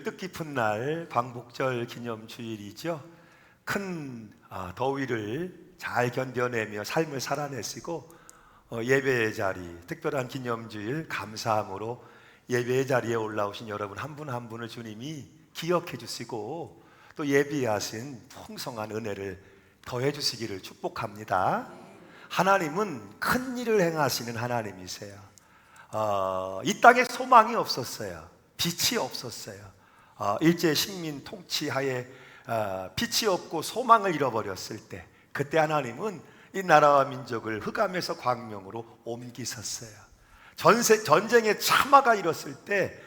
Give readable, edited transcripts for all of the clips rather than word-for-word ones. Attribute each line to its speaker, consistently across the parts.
Speaker 1: 뜻깊은 날 광복절 기념주일이죠. 큰 더위를 잘 견뎌내며 삶을 살아내시고 예배의 자리, 특별한 기념주일 감사함으로 예배의 자리에 올라오신 여러분 한 분 한 분을 주님이 기억해 주시고 또 예비하신 풍성한 은혜를 더해 주시기를 축복합니다. 하나님은 큰 일을 행하시는 하나님이세요. 이 땅에 소망이 없었어요. 빛이 없었어요. 일제 식민 통치하에 빛이 없고 소망을 잃어버렸을 때, 그때 하나님은 이 나라와 민족을 흑암에서 광명으로 옮기셨어요. 전쟁의 참화가 일었을 때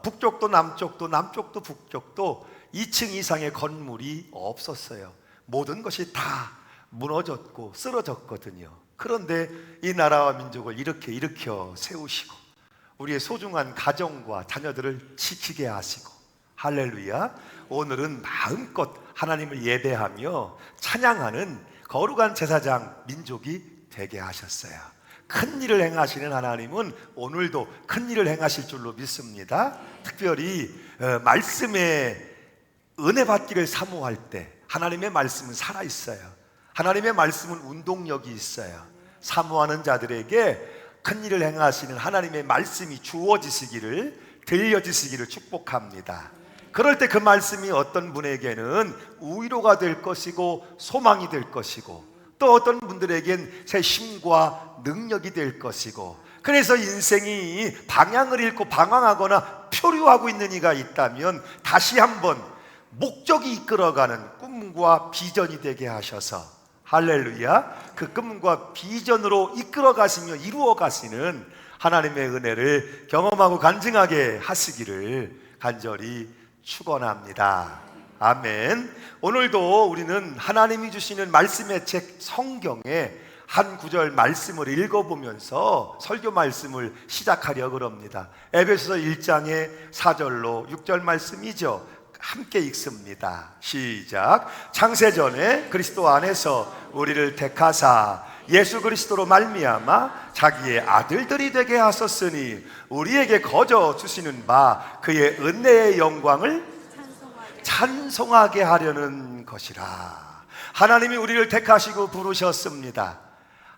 Speaker 1: 북쪽도 남쪽도 북쪽도 2층 이상의 건물이 없었어요. 모든 것이 다 무너졌고 쓰러졌거든요. 그런데 이 나라와 민족을 이렇게 일으켜 세우시고 우리의 소중한 가정과 자녀들을 지키게 하시고, 할렐루야, 오늘은 마음껏 하나님을 예배하며 찬양하는 거룩한 제사장 민족이 되게 하셨어요. 큰 일을 행하시는 하나님은 오늘도 큰 일을 행하실 줄로 믿습니다. 특별히 말씀에 은혜 받기를 사모할 때 하나님의 말씀은 살아있어요. 하나님의 말씀은 운동력이 있어요. 사모하는 자들에게 큰 일을 행하시는 하나님의 말씀이 주어지시기를, 들려지시기를 축복합니다. 그럴 때 그 말씀이 어떤 분에게는 위로가 될 것이고 소망이 될 것이고, 또 어떤 분들에겐 새 힘과 능력이 될 것이고, 그래서 인생이 방향을 잃고 방황하거나 표류하고 있는 이가 있다면 다시 한번 목적이 이끌어가는 꿈과 비전이 되게 하셔서, 할렐루야, 그 꿈과 비전으로 이끌어 가시며 이루어 가시는 하나님의 은혜를 경험하고 간증하게 하시기를 간절히 축원합니다. 아멘. 오늘도 우리는 하나님이 주시는 말씀의 책 성경의 한 구절 말씀을 읽어보면서 설교 말씀을 시작하려고 합니다. 에베소서 1장의 4절로 6절 말씀이죠. 함께 읽습니다. 시작. 창세전에 그리스도 안에서 우리를 택하사 예수 그리스도로 말미암아 자기의 아들들이 되게 하셨으니 우리에게 거저 주시는 바 그의 은혜의 영광을 찬송하게 하려는 것이라. 하나님이 우리를 택하시고 부르셨습니다.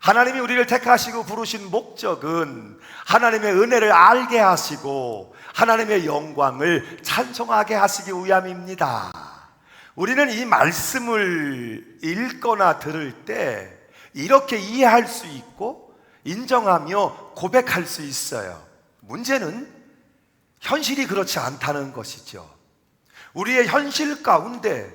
Speaker 1: 하나님이 우리를 택하시고 부르신 목적은 하나님의 은혜를 알게 하시고 하나님의 영광을 찬송하게 하시기 위함입니다. 우리는 이 말씀을 읽거나 들을 때 이렇게 이해할 수 있고 인정하며 고백할 수 있어요. 문제는 현실이 그렇지 않다는 것이죠. 우리의 현실 가운데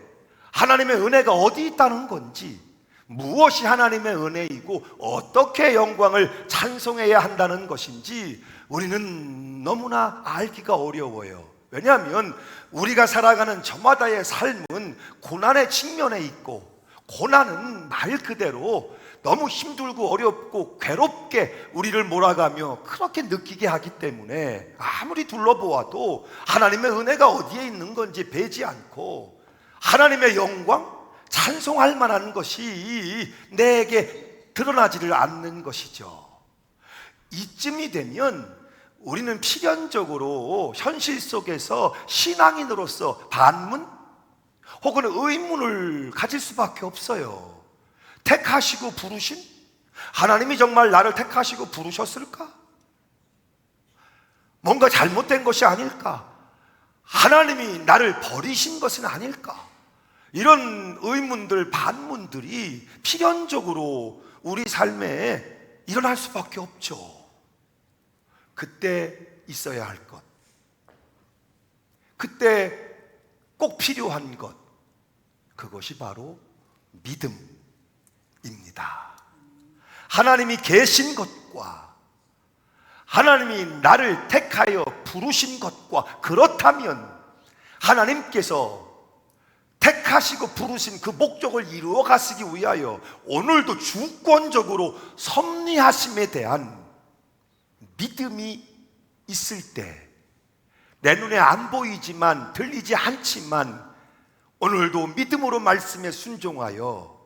Speaker 1: 하나님의 은혜가 어디 있다는 건지, 무엇이 하나님의 은혜이고 어떻게 영광을 찬송해야 한다는 것인지 우리는 너무나 알기가 어려워요. 왜냐하면 우리가 살아가는 저마다의 삶은 고난의 측면에 있고, 고난은 말 그대로 너무 힘들고 어렵고 괴롭게 우리를 몰아가며 그렇게 느끼게 하기 때문에 아무리 둘러보아도 하나님의 은혜가 어디에 있는 건지 배지 않고 하나님의 영광, 찬송할 만한 것이 내게 드러나지를 않는 것이죠. 이쯤이 되면 우리는 필연적으로 현실 속에서 신앙인으로서 반문 혹은 의문을 가질 수밖에 없어요. 택하시고 부르신 하나님이 정말 나를 택하시고 부르셨을까? 뭔가 잘못된 것이 아닐까? 하나님이 나를 버리신 것은 아닐까? 이런 의문들, 반문들이 필연적으로 우리 삶에 일어날 수밖에 없죠. 그때 있어야 할 것, 그때 꼭 필요한 것, 그것이 바로 믿음입니다. 하나님이 계신 것과 하나님이 나를 택하여 부르신 것과, 그렇다면 하나님께서 택하시고 부르신 그 목적을 이루어 가시기 위하여 오늘도 주권적으로 섭리하심에 대한 믿음이 있을 때, 내 눈에 안 보이지만 들리지 않지만 오늘도 믿음으로 말씀에 순종하여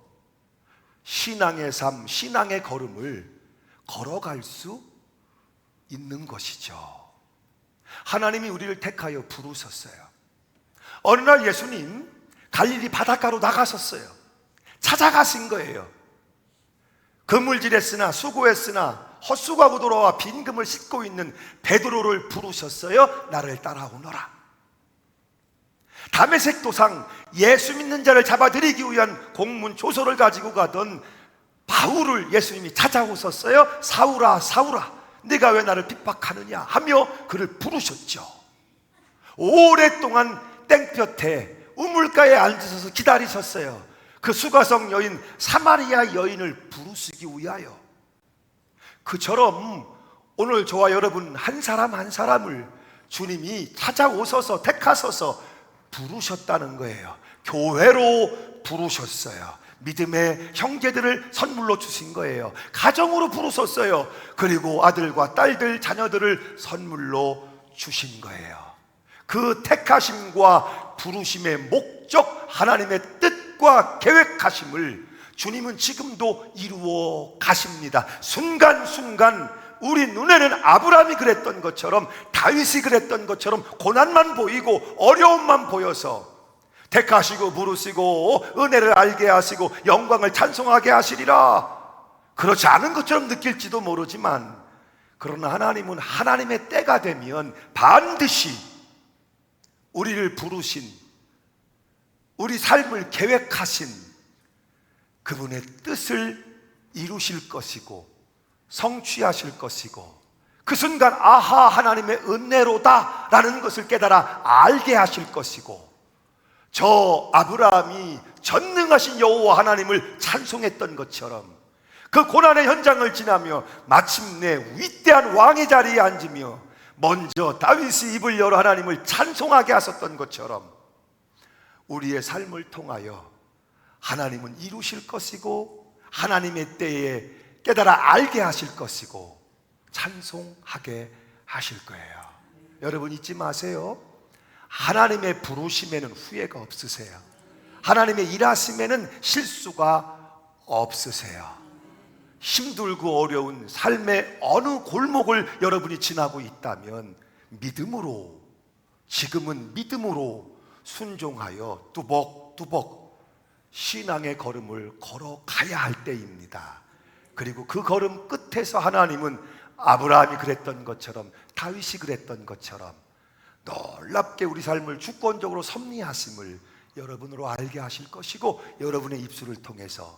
Speaker 1: 신앙의 삶, 신앙의 걸음을 걸어갈 수 있는 것이죠. 하나님이 우리를 택하여 부르셨어요. 어느 날 예수님 갈릴리 바닷가로 나가셨어요. 찾아가신 거예요. 그물질했으나 수고했으나 헛수고하고 돌아와 빈금을 싣고 있는 베드로를 부르셨어요. 나를 따라오너라. 다메섹 도상 예수 믿는 자를 잡아들이기 위한 공문 조서를 가지고 가던 바울을 예수님이 찾아오셨어요. 사울아 사울아 네가 왜 나를 핍박하느냐 하며 그를 부르셨죠. 오랫동안 땡볕에 우물가에 앉으셔서 기다리셨어요. 그 수가성 여인 사마리아 여인을 부르시기 위하여. 그처럼 오늘 저와 여러분 한 사람 한 사람을 주님이 찾아오셔서 택하셔서 부르셨다는 거예요. 교회로 부르셨어요. 믿음의 형제들을 선물로 주신 거예요. 가정으로 부르셨어요. 그리고 아들과 딸들, 자녀들을 선물로 주신 거예요. 그 택하심과 부르심의 목적, 하나님의 뜻과 계획하심을 주님은 지금도 이루어 가십니다. 순간순간 우리 눈에는 아브라함이 그랬던 것처럼, 다윗이 그랬던 것처럼 고난만 보이고 어려움만 보여서 택하시고 부르시고 은혜를 알게 하시고 영광을 찬송하게 하시리라, 그렇지 않은 것처럼 느낄지도 모르지만, 그러나 하나님은 하나님의 때가 되면 반드시 우리를 부르신, 우리 삶을 계획하신 그분의 뜻을 이루실 것이고 성취하실 것이고, 그 순간 아하 하나님의 은혜로다 라는 것을 깨달아 알게 하실 것이고, 저 아브라함이 전능하신 여호와 하나님을 찬송했던 것처럼 그 고난의 현장을 지나며 마침내 위대한 왕의 자리에 앉으며 먼저 다윗이 입을 열어 하나님을 찬송하게 하셨던 것처럼 우리의 삶을 통하여 하나님은 이루실 것이고 하나님의 때에 깨달아 알게 하실 것이고 찬송하게 하실 거예요. 여러분 잊지 마세요. 하나님의 부르심에는 후회가 없으세요. 하나님의 일하심에는 실수가 없으세요. 힘들고 어려운 삶의 어느 골목을 여러분이 지나고 있다면 믿음으로, 지금은 믿음으로 순종하여 뚜벅뚜벅 신앙의 걸음을 걸어가야 할 때입니다. 그리고 그 걸음 끝에서 하나님은 아브라함이 그랬던 것처럼, 다윗이 그랬던 것처럼 놀랍게 우리 삶을 주권적으로 섭리하심을 여러분으로 알게 하실 것이고, 여러분의 입술을 통해서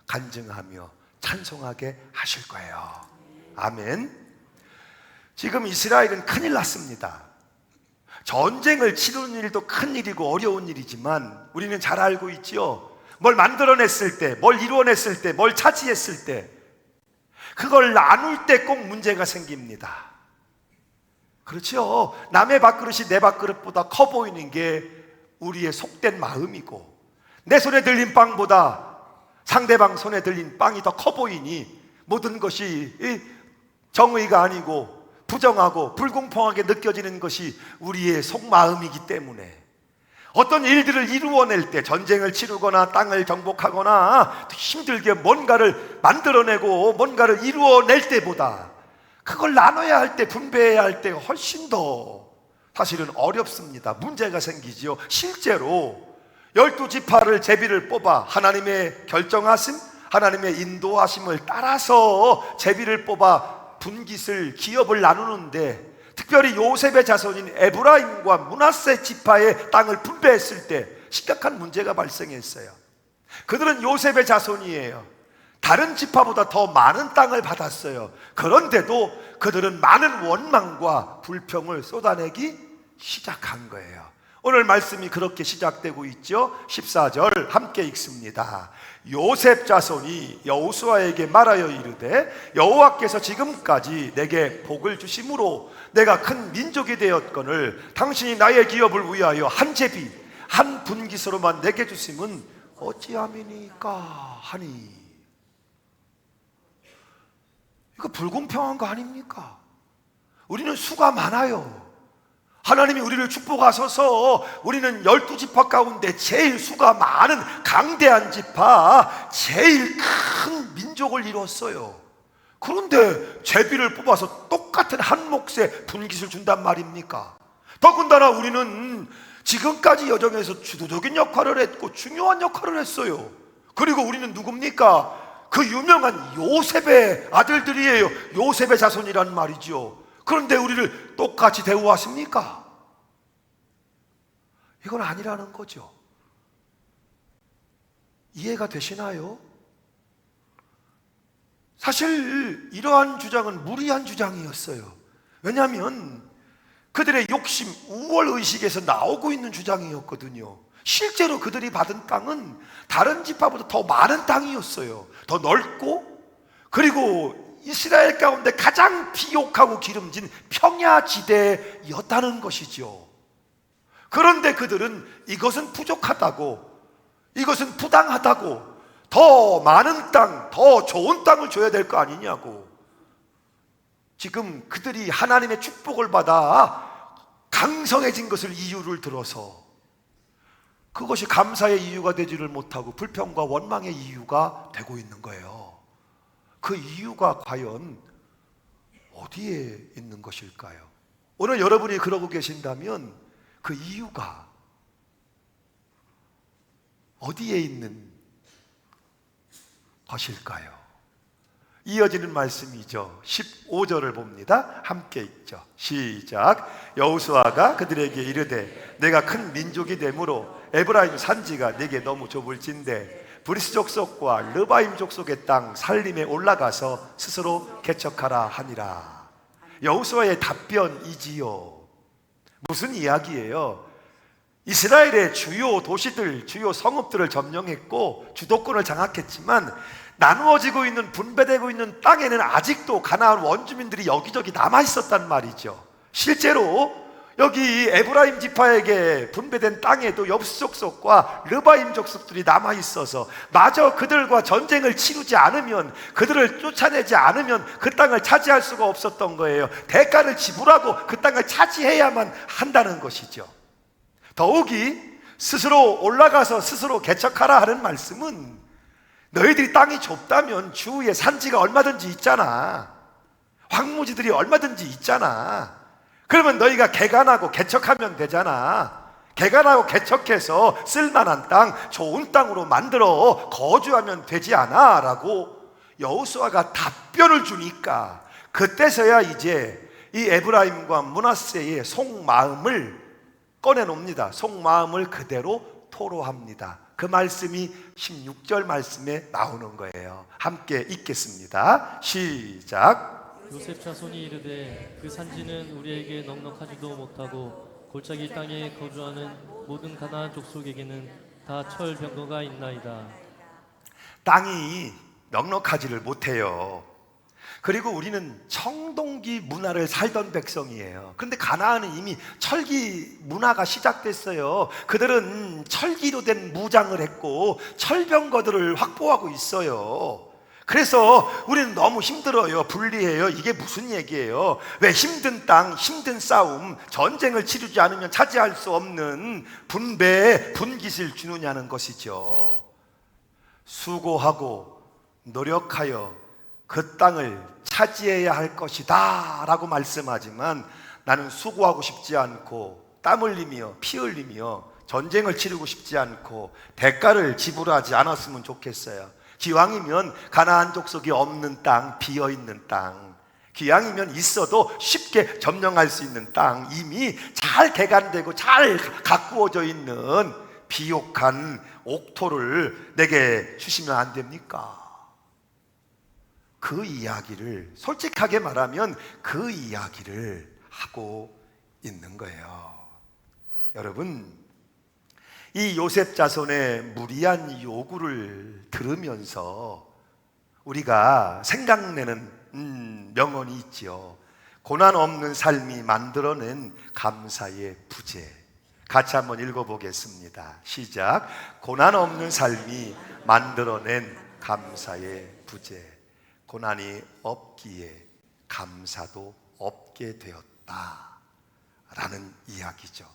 Speaker 1: 간증하며 찬송하게 하실 거예요. 아멘. 지금 이스라엘은 큰일 났습니다. 전쟁을 치르는 일도 큰 일이고 어려운 일이지만 우리는 잘 알고 있지요. 뭘 만들어냈을 때, 뭘 이루어냈을 때, 뭘 차지했을 때, 그걸 나눌 때 꼭 문제가 생깁니다. 그렇죠. 남의 밥그릇이 내 밥그릇보다 커 보이는 게 우리의 속된 마음이고, 내 손에 들린 빵보다 상대방 손에 들린 빵이 더 커 보이니 모든 것이 정의가 아니고 부정하고 불공평하게 느껴지는 것이 우리의 속마음이기 때문에 어떤 일들을 이루어낼 때, 전쟁을 치르거나 땅을 정복하거나 힘들게 뭔가를 만들어내고 뭔가를 이루어낼 때보다 그걸 나눠야 할 때, 분배해야 할 때가 훨씬 더 사실은 어렵습니다. 문제가 생기지요. 실제로 12지파를 제비를 뽑아 하나님의 결정하심, 하나님의 인도하심을 따라서 제비를 뽑아 분깃을, 기업을 나누는데, 특별히 요셉의 자손인 에브라임과 므낫세 지파의 땅을 분배했을 때 심각한 문제가 발생했어요. 그들은 요셉의 자손이에요. 다른 지파보다 더 많은 땅을 받았어요. 그런데도 그들은 많은 원망과 불평을 쏟아내기 시작한 거예요. 오늘 말씀이 그렇게 시작되고 있죠. 14절 함께 읽습니다. 요셉 자손이 여호수아에게 말하여 이르되 여호와께서 지금까지 내게 복을 주심으로 내가 큰 민족이 되었거늘 당신이 나의 기업을 위하여 한 제비 한 분깃으로만 내게 주심은 어찌함이니까 하니. 이거 불공평한 거 아닙니까? 우리는 수가 많아요. 하나님이 우리를 축복하셔서 우리는 12지파 가운데 제일 수가 많은 강대한 지파, 제일 큰 민족을 이뤘어요. 그런데 제비를 뽑아서 똑같은 한 몫의 분깃을 준단 말입니까? 더군다나 우리는 지금까지 여정에서 주도적인 역할을 했고 중요한 역할을 했어요. 그리고 우리는 누굽니까? 그 유명한 요셉의 아들들이에요. 요셉의 자손이란 말이죠. 그런데 우리를 똑같이 대우하십니까? 이건 아니라는 거죠. 이해가 되시나요? 사실 이러한 주장은 무리한 주장이었어요. 왜냐하면 그들의 욕심, 우월의식에서 나오고 있는 주장이었거든요. 실제로 그들이 받은 땅은 다른 지파보다 더 많은 땅이었어요. 더 넓고, 그리고 이스라엘 가운데 가장 비옥하고 기름진 평야지대였다는 것이죠. 그런데 그들은 이것은 부족하다고, 이것은 부당하다고, 더 많은 땅, 더 좋은 땅을 줘야 될 거 아니냐고. 지금 그들이 하나님의 축복을 받아 강성해진 것을 이유를 들어서 그것이 감사의 이유가 되지를 못하고 불평과 원망의 이유가 되고 있는 거예요. 그 이유가 과연 어디에 있는 것일까요? 오늘 여러분이 그러고 계신다면 그 이유가 어디에 있는 것일까요? 이어지는 말씀이죠. 15절을 봅니다. 함께 읽죠. 시작. 여호수아가 그들에게 이르되 내가 큰 민족이 되므로 에브라임 산지가 내게 너무 좁을진대 브리스 족속과 르바임 족속의 땅 살림에 올라가서 스스로 개척하라 하니라. 여호수아의 답변이지요. 무슨 이야기예요? 이스라엘의 주요 도시들, 주요 성읍들을 점령했고 주도권을 장악했지만 나누어지고 있는, 분배되고 있는 땅에는 아직도 가나안 원주민들이 여기저기 남아 있었단 말이죠. 실제로 여기 에브라임 지파에게 분배된 땅에도 엽스 족속과 르바임 족속들이 남아 있어서 마저 그들과 전쟁을 치르지 않으면, 그들을 쫓아내지 않으면 그 땅을 차지할 수가 없었던 거예요. 대가를 지불하고 그 땅을 차지해야만 한다는 것이죠. 더욱이 스스로 올라가서 스스로 개척하라 하는 말씀은 너희들이 땅이 좁다면 주위에 산지가 얼마든지 있잖아. 황무지들이 얼마든지 있잖아. 그러면 너희가 개간하고 개척하면 되잖아. 개간하고 개척해서 쓸만한 땅, 좋은 땅으로 만들어 거주하면 되지 않아? 라고 여호수아가 답변을 주니까 그때서야 이제 이 에브라임과 므낫세의 속마음을 꺼내놉니다. 속마음을 그대로 토로합니다. 그 말씀이 16절 말씀에 나오는 거예요. 함께 읽겠습니다. 시작.
Speaker 2: 요셉 자손이 이르되 그 산지는 우리에게 넉넉하지도 못하고 골짜기 땅에 거주하는 모든 가나안 족속에게는 다 철병거가 있나이다.
Speaker 1: 땅이 넉넉하지를 못해요. 그리고 우리는 청동기 문화를 살던 백성이에요. 그런데 가나안은 이미 철기 문화가 시작됐어요. 그들은 철기로 된 무장을 했고 철병거들을 확보하고 있어요. 그래서 우리는 너무 힘들어요. 불리해요. 이게 무슨 얘기예요? 왜 힘든 땅, 힘든 싸움, 전쟁을 치르지 않으면 차지할 수 없는 분배, 분깃을 주느냐는 것이죠. 수고하고 노력하여 그 땅을 차지해야 할 것이다 라고 말씀하지만 나는 수고하고 싶지 않고 땀 흘리며 피 흘리며 전쟁을 치르고 싶지 않고 대가를 지불하지 않았으면 좋겠어요. 기왕이면 가나안 족속이 없는 땅, 비어있는 땅, 기왕이면 있어도 쉽게 점령할 수 있는 땅, 이미 잘 개간되고 잘 가꾸어져 있는 비옥한 옥토를 내게 주시면 안 됩니까? 그 이야기를, 솔직하게 말하면 그 이야기를 하고 있는 거예요. 여러분, 이 요셉 자손의 무리한 요구를 들으면서 우리가 생각내는 명언이 있지요. 고난 없는 삶이 만들어낸 감사의 부재. 같이 한번 읽어보겠습니다. 시작. 고난 없는 삶이 만들어낸 감사의 부재. 고난이 없기에 감사도 없게 되었다 라는 이야기죠.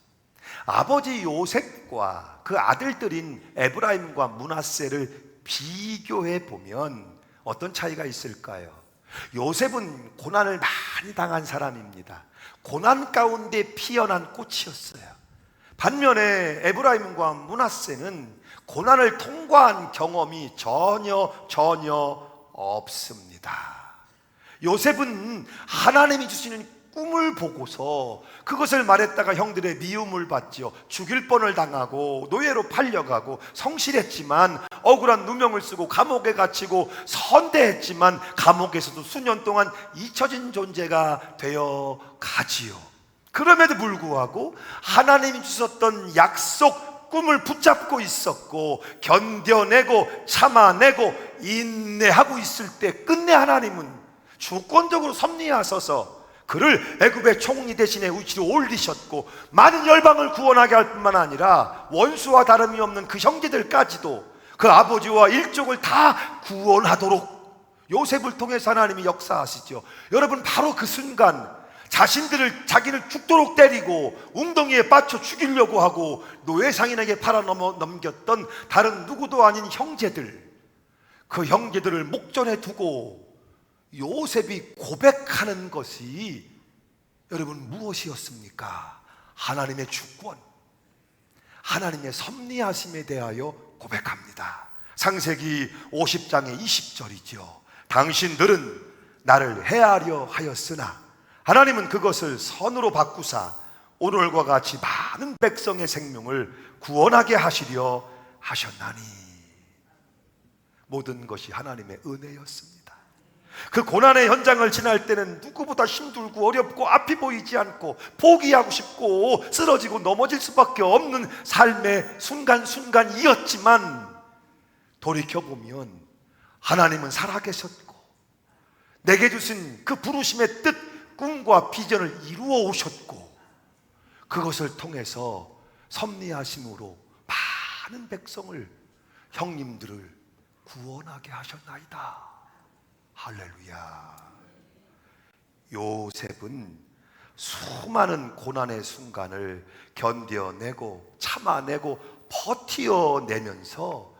Speaker 1: 아버지 요셉과 그 아들들인 에브라임과 므낫세를 비교해 보면 어떤 차이가 있을까요? 요셉은 고난을 많이 당한 사람입니다. 고난 가운데 피어난 꽃이었어요. 반면에 에브라임과 므낫세는 고난을 통과한 경험이 전혀 없습니다. 요셉은 하나님이 주시는 꿈을 보고서 그것을 말했다가 형들의 미움을 받지요. 죽일 뻔을 당하고 노예로 팔려가고 성실했지만 억울한 누명을 쓰고 감옥에 갇히고 선대했지만 감옥에서도 수년 동안 잊혀진 존재가 되어 가지요. 그럼에도 불구하고 하나님이 주셨던 약속 꿈을 붙잡고 있었고 견뎌내고 참아내고 인내하고 있을 때 끝내 하나님은 주권적으로 섭리하셔서 그를 애굽의 총리 대신에 위치로 올리셨고 많은 열방을 구원하게 할 뿐만 아니라 원수와 다름이 없는 그 형제들까지도 그 아버지와 일족을 다 구원하도록 요셉을 통해서 하나님이 역사하시죠. 여러분, 바로 그 순간 자기를 죽도록 때리고 웅덩이에 빠쳐 죽이려고 하고 노예상인에게 팔아 넘겼던 다른 누구도 아닌 형제들, 그 형제들을 목전에 두고 요셉이 고백하는 것이 여러분 무엇이었습니까? 하나님의 주권, 하나님의 섭리하심에 대하여 고백합니다. 창세기 50장의 20절이죠. 당신들은 나를 해하려 하였으나 하나님은 그것을 선으로 바꾸사 오늘과 같이 많은 백성의 생명을 구원하게 하시려 하셨나니. 모든 것이 하나님의 은혜였습니다. 그 고난의 현장을 지날 때는 누구보다 힘들고 어렵고 앞이 보이지 않고 포기하고 싶고 쓰러지고 넘어질 수밖에 없는 삶의 순간이었지만 돌이켜보면 하나님은 살아계셨고 내게 주신 그 부르심의 뜻, 꿈과 비전을 이루어 오셨고 그것을 통해서 섭리하심으로 많은 백성을, 형님들을 구원하게 하셨나이다. 할렐루야. 요셉은 수많은 고난의 순간을 견뎌내고 참아내고 버텨내면서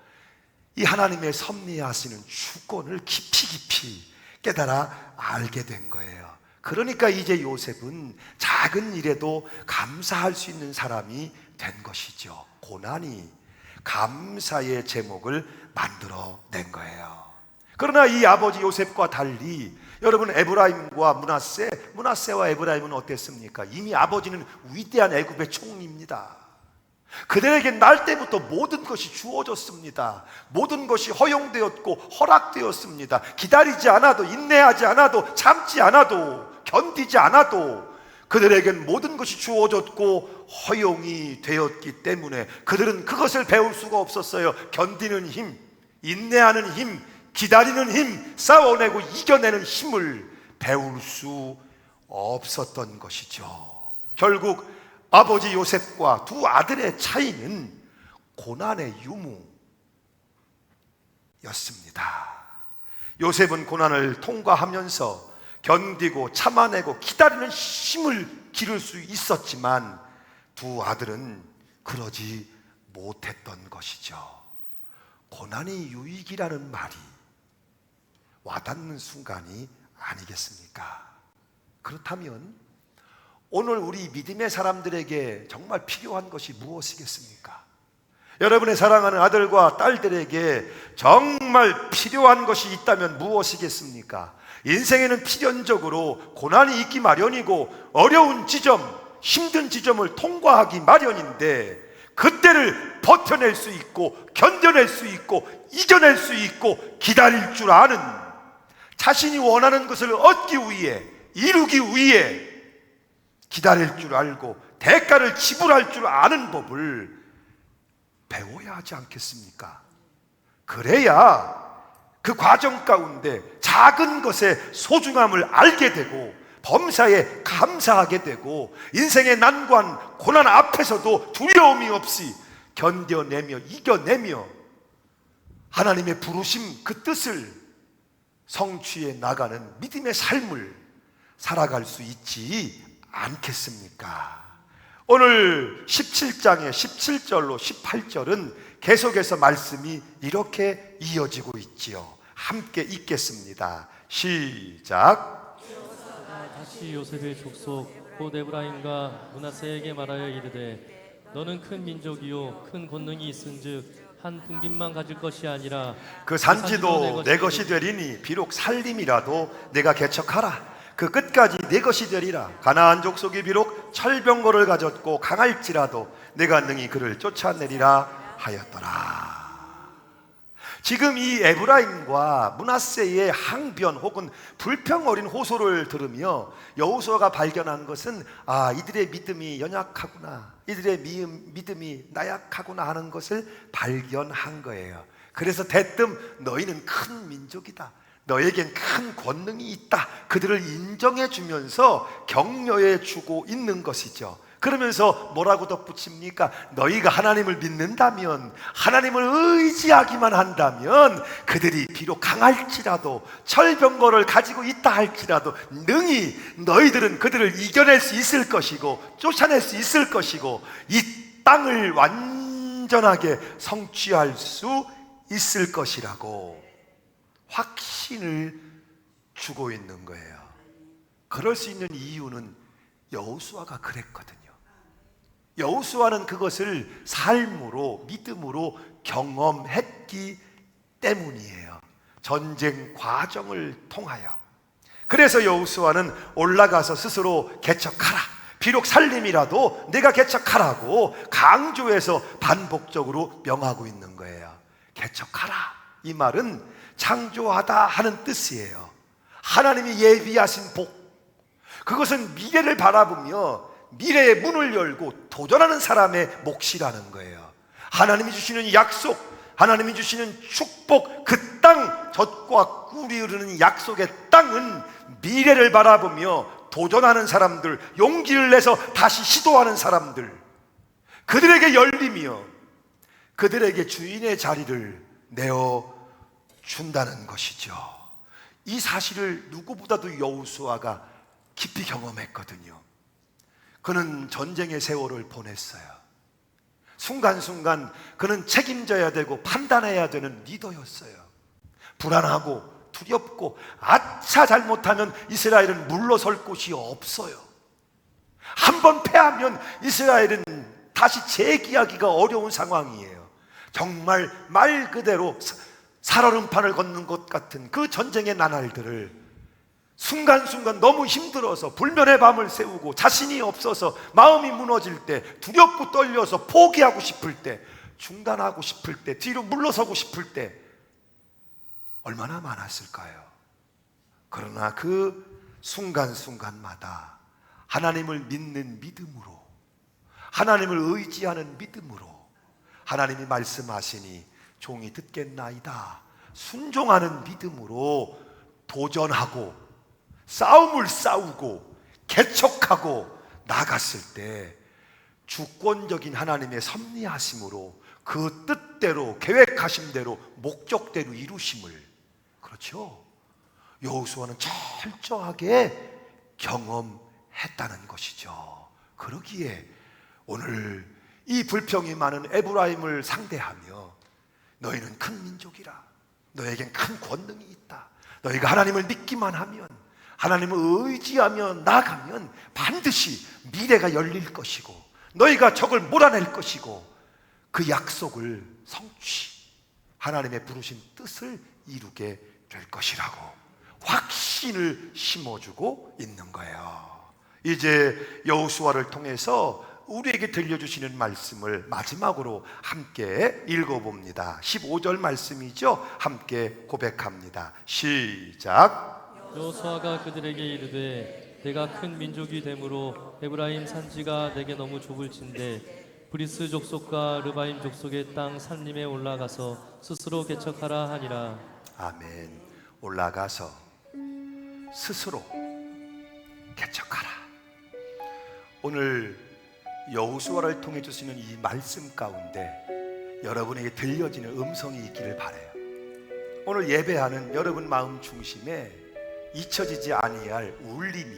Speaker 1: 이 하나님의 섭리하시는 주권을 깊이 깨달아 알게 된 거예요. 그러니까 이제 요셉은 작은 일에도 감사할 수 있는 사람이 된 것이죠. 고난이 감사의 제목을 만들어낸 거예요. 그러나 이 아버지 요셉과 달리 여러분, 에브라임과 므낫세와 에브라임은 어땠습니까? 이미 아버지는 위대한 애굽의 총리입니다. 그들에게 날 때부터 모든 것이 주어졌습니다. 모든 것이 허용되었고 허락되었습니다. 기다리지 않아도, 인내하지 않아도, 참지 않아도, 견디지 않아도 그들에겐 모든 것이 주어졌고 허용이 되었기 때문에 그들은 그것을 배울 수가 없었어요. 견디는 힘, 인내하는 힘, 기다리는 힘, 싸워내고 이겨내는 힘을 배울 수 없었던 것이죠. 결국 아버지 요셉과 두 아들의 차이는 고난의 유무였습니다. 요셉은 고난을 통과하면서 견디고 참아내고 기다리는 힘을 기를 수 있었지만 두 아들은 그러지 못했던 것이죠. 고난이 유익이라는 말이 와닿는 순간이 아니겠습니까? 그렇다면 오늘 우리 믿음의 사람들에게 정말 필요한 것이 무엇이겠습니까? 여러분의 사랑하는 아들과 딸들에게 정말 필요한 것이 있다면 무엇이겠습니까? 인생에는 필연적으로 고난이 있기 마련이고 어려운 지점, 힘든 지점을 통과하기 마련인데 그때를 버텨낼 수 있고 견뎌낼 수 있고 이겨낼 수 있고 기다릴 줄 아는, 자신이 원하는 것을 얻기 위해, 이루기 위해 기다릴 줄 알고 대가를 지불할 줄 아는 법을 배워야 하지 않겠습니까? 그래야 그 과정 가운데 작은 것의 소중함을 알게 되고 범사에 감사하게 되고 인생의 난관, 고난 앞에서도 두려움이 없이 견뎌내며 이겨내며 하나님의 부르심, 그 뜻을 성취해 나가는 믿음의 삶을 살아갈 수 있지 않겠습니까? 오늘 17장의 17절로 18절은 계속해서 말씀이 이렇게 이어지고 있지요. 함께 읽겠습니다. 시작.
Speaker 2: 다시 요셉의 족속 곧 에브라임과 므낫세에게 말하여 이르되 너는 큰 민족이요 큰 권능이 있은즉 한 분깃만 가질 것이 아니라
Speaker 1: 그 산지도 내 것이 되리니 비록 살림이라도 내가 개척하라. 그 끝까지 내 것이 되리라. 가나안 족속이 비록 철병거를 가졌고 강할지라도 내가 능히 그를 쫓아내리라 하였더라. 지금 이 에브라임과 므낫세의 항변 혹은 불평 어린 호소를 들으며 여호수아가 발견한 것은 이들의 믿음이 연약하구나, 이들의 믿음이 나약하구나 하는 것을 발견한 거예요. 그래서 대뜸 너희는 큰 민족이다, 너에겐 큰 권능이 있다, 그들을 인정해 주면서 격려해 주고 있는 것이죠. 그러면서 뭐라고 덧붙입니까? 너희가 하나님을 믿는다면, 하나님을 의지하기만 한다면 그들이 비록 강할지라도 철병거를 가지고 있다 할지라도 능히 너희들은 그들을 이겨낼 수 있을 것이고 쫓아낼 수 있을 것이고 이 땅을 완전하게 성취할 수 있을 것이라고 확신을 주고 있는 거예요. 그럴 수 있는 이유는 여호수아가 그랬거든요. 여호수아는 그것을 삶으로, 믿음으로 경험했기 때문이에요. 전쟁 과정을 통하여. 그래서 여호수아는 올라가서 스스로 개척하라, 비록 살림이라도 내가 개척하라고 강조해서 반복적으로 명하고 있는 거예요. 개척하라, 이 말은 창조하다 하는 뜻이에요. 하나님이 예비하신 복, 그것은 미래를 바라보며 미래의 문을 열고 도전하는 사람의 몫이라는 거예요. 하나님이 주시는 약속, 하나님이 주시는 축복, 그 땅, 젖과 꿀이 흐르는 약속의 땅은 미래를 바라보며 도전하는 사람들, 용기를 내서 다시 시도하는 사람들, 그들에게 열리며 그들에게 주인의 자리를 내어 준다는 것이죠. 이 사실을 누구보다도 여호수아가 깊이 경험했거든요. 그는 전쟁의 세월을 보냈어요. 순간순간 그는 책임져야 되고 판단해야 되는 리더였어요. 불안하고 두렵고 아차 잘못하면 이스라엘은 물러설 곳이 없어요. 한번 패하면 이스라엘은 다시 재기하기가 어려운 상황이에요. 정말 말 그대로 살얼음판을 걷는 것 같은 그 전쟁의 나날들을 순간순간 너무 힘들어서 불면의 밤을 새우고 자신이 없어서 마음이 무너질 때, 두렵고 떨려서 포기하고 싶을 때, 중단하고 싶을 때, 뒤로 물러서고 싶을 때 얼마나 많았을까요? 그러나 그 순간순간마다 하나님을 믿는 믿음으로, 하나님을 의지하는 믿음으로, 하나님이 말씀하시니 종이 듣겠나이다, 순종하는 믿음으로 도전하고 싸움을 싸우고 개척하고 나갔을 때 주권적인 하나님의 섭리하심으로 그 뜻대로, 계획하심대로, 목적대로 이루심을, 그렇죠, 여호수아는 철저하게 경험했다는 것이죠. 그러기에 오늘 이 불평이 많은 에브라임을 상대하며 너희는 큰 민족이라, 너에겐 큰 권능이 있다, 너희가 하나님을 믿기만 하면, 하나님을 의지하며 나가면 반드시 미래가 열릴 것이고 너희가 적을 몰아낼 것이고 그 약속을 성취, 하나님의 부르신 뜻을 이루게 될 것이라고 확신을 심어주고 있는 거예요. 이제 여호수아를 통해서 우리에게 들려주시는 말씀을 마지막으로 함께 읽어봅니다. 15절 말씀이죠. 함께 고백합니다. 시작.
Speaker 2: 여호수아가 그들에게 이르되 내가 큰 민족이 되므로 에브라임 산지가 내게 너무 좁을진대 브리스 족속과 르바임 족속의 땅 산림에 올라가서 스스로 개척하라 하니라.
Speaker 1: 아멘. 올라가서 스스로 개척하라. 오늘 여호수아를 통해 주시는 이 말씀 가운데 여러분에게 들려지는 음성이 있기를 바라요. 오늘 예배하는 여러분 마음 중심에 잊혀지지 아니할 울림이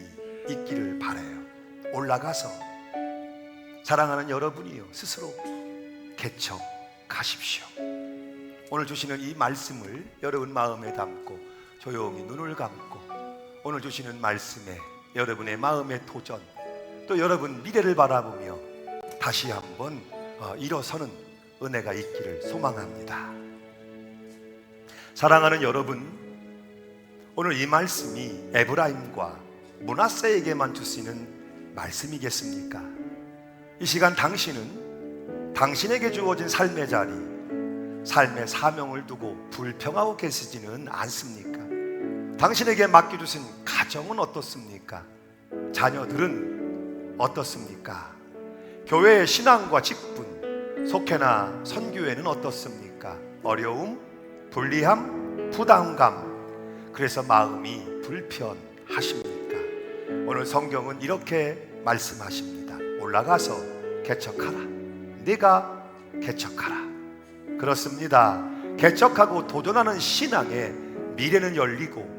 Speaker 1: 있기를 바라요. 올라가서 사랑하는 여러분이요, 스스로 개척하십시오. 오늘 주시는 이 말씀을 여러분 마음에 담고 조용히 눈을 감고 오늘 주시는 말씀에 여러분의 마음의 도전, 또 여러분 미래를 바라보며 다시 한번 일어서는 은혜가 있기를 소망합니다. 사랑하는 여러분, 오늘 이 말씀이 에브라임과 므낫세에게만 주시는 말씀이겠습니까? 이 시간 당신은 당신에게 주어진 삶의 자리, 삶의 사명을 두고 불평하고 계시지는 않습니까? 당신에게 맡겨주신 가정은 어떻습니까? 자녀들은 어떻습니까? 교회의 신앙과 직분, 속회나 선교회는 어떻습니까? 어려움, 불리함, 부담감, 그래서 마음이 불편하십니까? 오늘 성경은 이렇게 말씀하십니다. 올라가서 개척하라. 네가 개척하라. 그렇습니다. 개척하고 도전하는 신앙에 미래는 열리고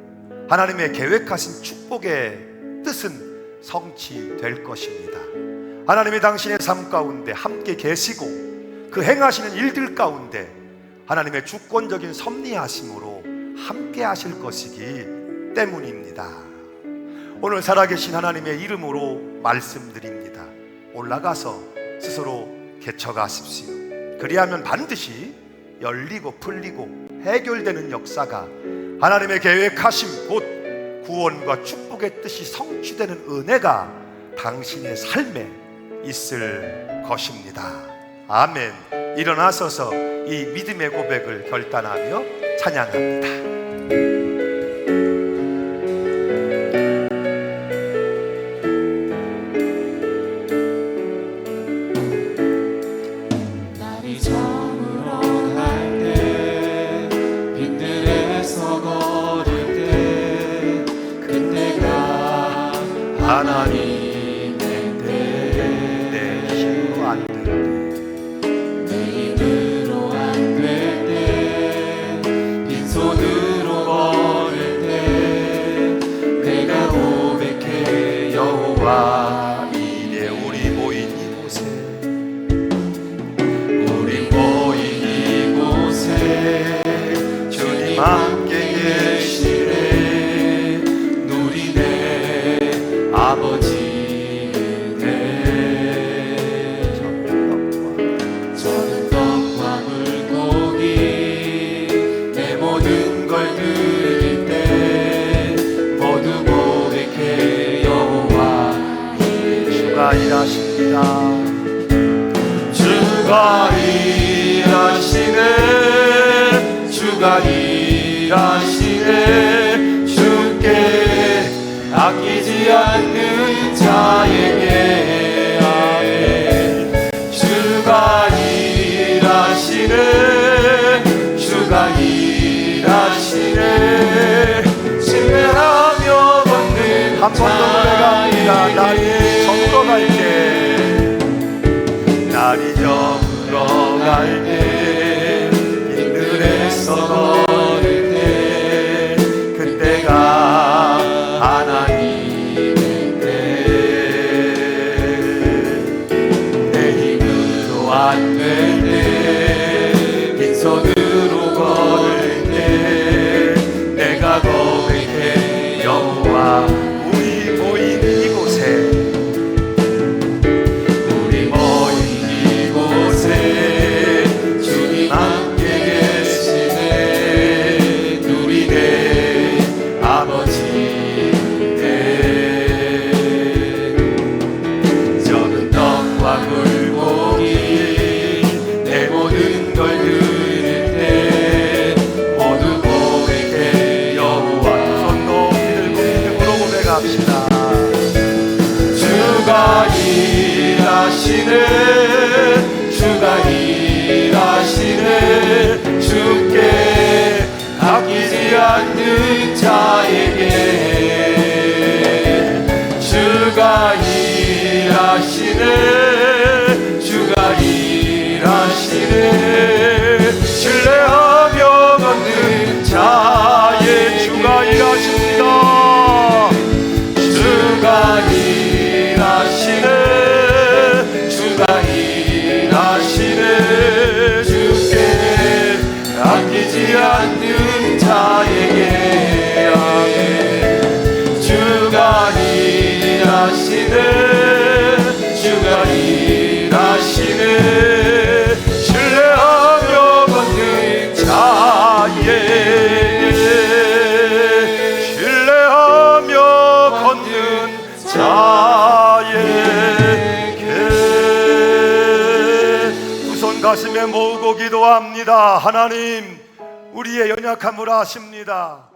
Speaker 1: 하나님의 계획하신 축복의 뜻은 성취될 것입니다. 하나님이 당신의 삶 가운데 함께 계시고 그 행하시는 일들 가운데 하나님의 주권적인 섭리하심으로 함께 하실 것이기 때문입니다. 오늘 살아계신 하나님의 이름으로 말씀드립니다. 올라가서 스스로 개척하십시오. 그리하면 반드시 열리고 풀리고 해결되는 역사가 하나님의 계획하심 곧 구원과 축복의 뜻이 성취되는 은혜가 당신의 삶에 있을 것입니다. 아멘. 일어나서서 이 믿음의 고백을 결단하며 찬양합니다. 하나님의 내 힘으로 안 될 때,
Speaker 3: 내 힘으로 안 될 때, 빈손으로 걸을 때, 내가 고백해 여호와.
Speaker 1: 이래 우리 모인 이곳에,
Speaker 3: 우리 모인 이곳에 주님 함께 계시네. 누리네 아버지 은혜. 저는 떡과 물고기 내 모든 걸 드릴 때 모두 고백해 여호와.
Speaker 1: 주가 일하십니다.
Speaker 3: 주가 일하시네. 주가 일하시네. 주께 아끼지 않는 자에게. 주가 일하시네. 주가 일하시네. 신뢰하며 걷는
Speaker 1: 한 번 더 노래갑니다. 날이 저물어 갈때, 날이 저물어 갈때,
Speaker 3: 힘들에서 걸을 때 그때가 하나님의 때. 내 힘으로 안 될 때, 빈손으로 걸을 때 내가 고백해 여호와.
Speaker 1: 우리 모인 이곳에,
Speaker 3: 우리 모인 이곳에 주님 함께 계시네. 누리네 아버지 은혜. 저는 떡과 물고기 내 모든 걸 드릴 때
Speaker 1: 자에게 신뢰하며 걷는 자에게 두 손 가슴에 모으고 기도합니다. 하나님, 우리의 연약함을 아십니다.